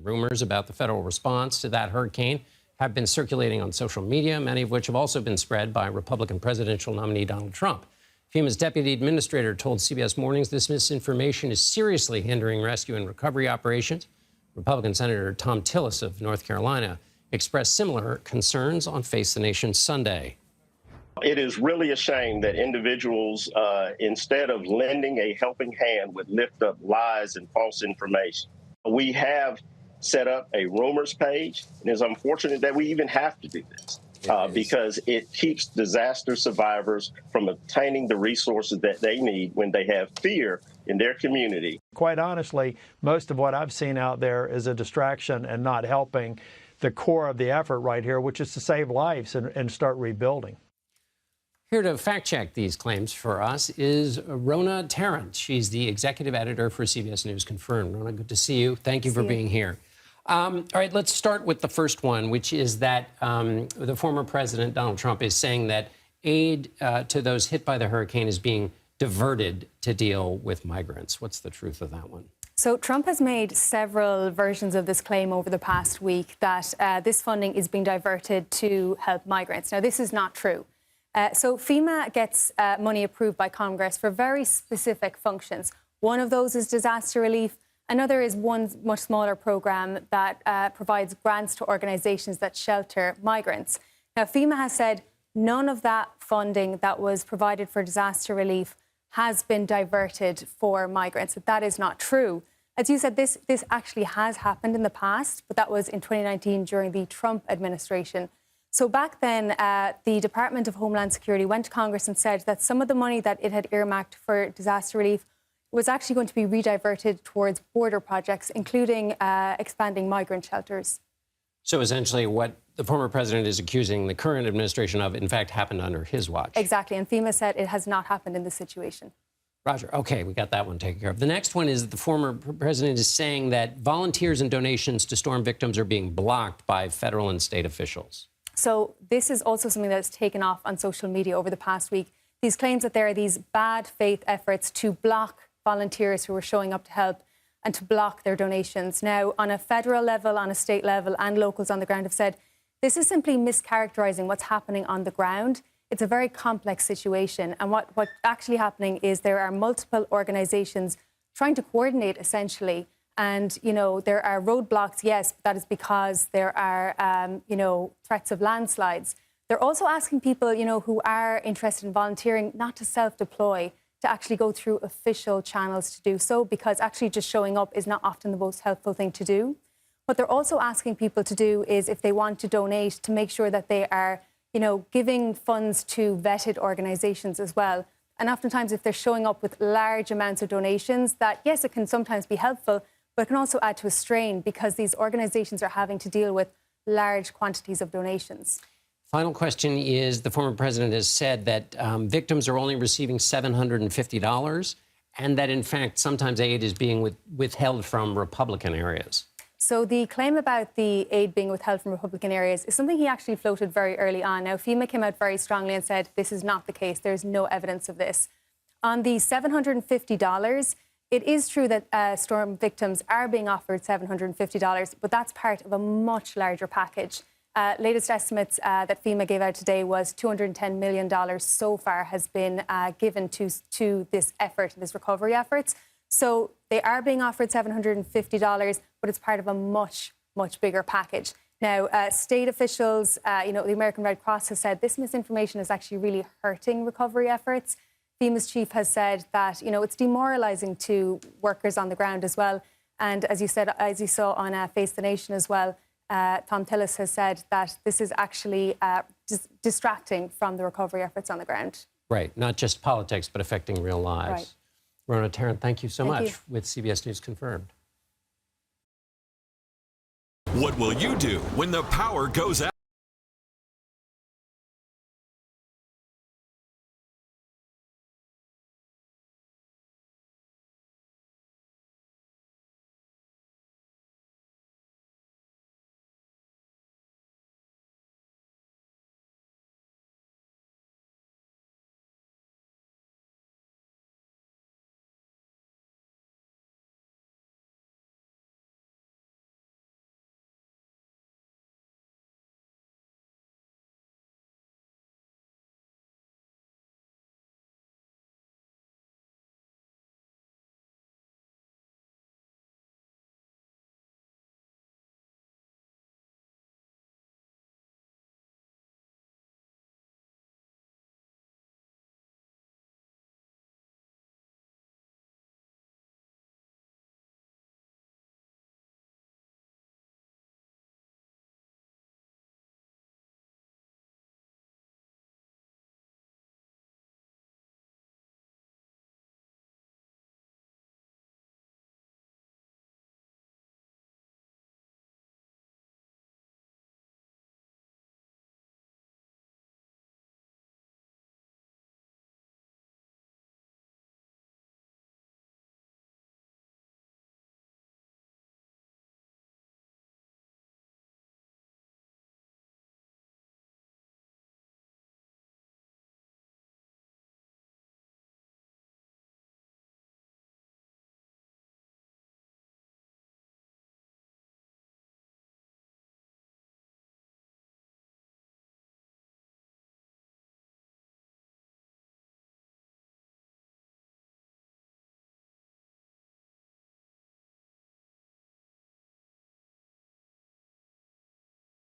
Rumors about the federal response to that hurricane have been circulating on social media, many of which have also been spread by Republican presidential nominee Donald Trump. FEMA's deputy administrator told CBS Mornings this misinformation is seriously hindering rescue and recovery operations. Republican Senator Tom Tillis of North Carolina expressed similar concerns on Face the Nation Sunday. It is really a shame that individuals, instead of lending a helping hand, would lift up lies and false information. We have set up a rumors page, and it's unfortunate that we even have to do this because it keeps disaster survivors from obtaining the resources that they need when they have fear in their community. Quite honestly, most of what I've seen out there is a distraction and not helping the core of the effort right here, which is to save lives and start rebuilding. Here to fact-check these claims for us is Rona Tarrant. She's the executive editor for CBS News Confirmed. Rona, good to see you. Thank you for being here. All right, let's start with the first one, which is that the former president, Donald Trump, is saying that aid to those hit by the hurricane is being diverted to deal with migrants. What's the truth of that one? So Trump has made several versions of this claim over the past week that this funding is being diverted to help migrants. Now, this is not true. So FEMA gets money approved by Congress for very specific functions. One of those is disaster relief. Another is one much smaller program that provides grants to organizations that shelter migrants. Now, FEMA has said none of that funding that was provided for disaster relief has been diverted for migrants. That is not true. As you said, this actually has happened in the past, but that was in 2019 during the Trump administration. So back then, the Department of Homeland Security went to Congress and said that some of the money that it had earmarked for disaster relief was actually going to be rediverted towards border projects, including expanding migrant shelters. So essentially what the former president is accusing the current administration of, in fact, happened under his watch. Exactly. And FEMA said it has not happened in this situation. Roger. OK, we got that one taken care of. The next one is that the former president is saying that volunteers and donations to storm victims are being blocked by federal and state officials. So this is also something that's taken off on social media over the past week. These claims that there are these bad faith efforts to block volunteers who are showing up to help and to block their donations. Now, on a federal level, on a state level, and locals on the ground have said this is simply mischaracterizing what's happening on the ground. It's a very complex situation. And what's actually happening is there are multiple organizations trying to coordinate, essentially. And, you know, there are roadblocks, yes, but that is because there are, you know, threats of landslides. They're also asking people, you know, who are interested in volunteering not to self-deploy, to actually go through official channels to do so, because actually just showing up is not often the most helpful thing to do. What they're also asking people to do is, if they want to donate, to make sure that they are, you know, giving funds to vetted organizations as well. And oftentimes, if they're showing up with large amounts of donations, that, yes, it can sometimes be helpful, but it can also add to a strain because these organizations are having to deal with large quantities of donations. Final question is, the former president has said that victims are only receiving $750 and that, in fact, sometimes aid is being withheld from Republican areas. So the claim about the aid being withheld from Republican areas is something he actually floated very early on. Now, FEMA came out very strongly and said this is not the case. There's no evidence of this. On the $750, it is true that storm victims are being offered $750, but that's part of a much larger package. Latest estimates that FEMA gave out today was $210 million so far has been given to this effort, this recovery efforts. So they are being offered $750, but it's part of a much, much bigger package. Now, state officials, you know, the American Red Cross has said this misinformation is actually really hurting recovery efforts. FEMA's chief has said that, you know, it's demoralizing to workers on the ground as well. And as you said, as you saw on Face the Nation as well, Tom Tillis has said that this is actually distracting from the recovery efforts on the ground. Right. Not just politics, but affecting real lives. Right. Rona Tarrant, thank you so much. You. With CBS News Confirmed. What will you do when the power goes out?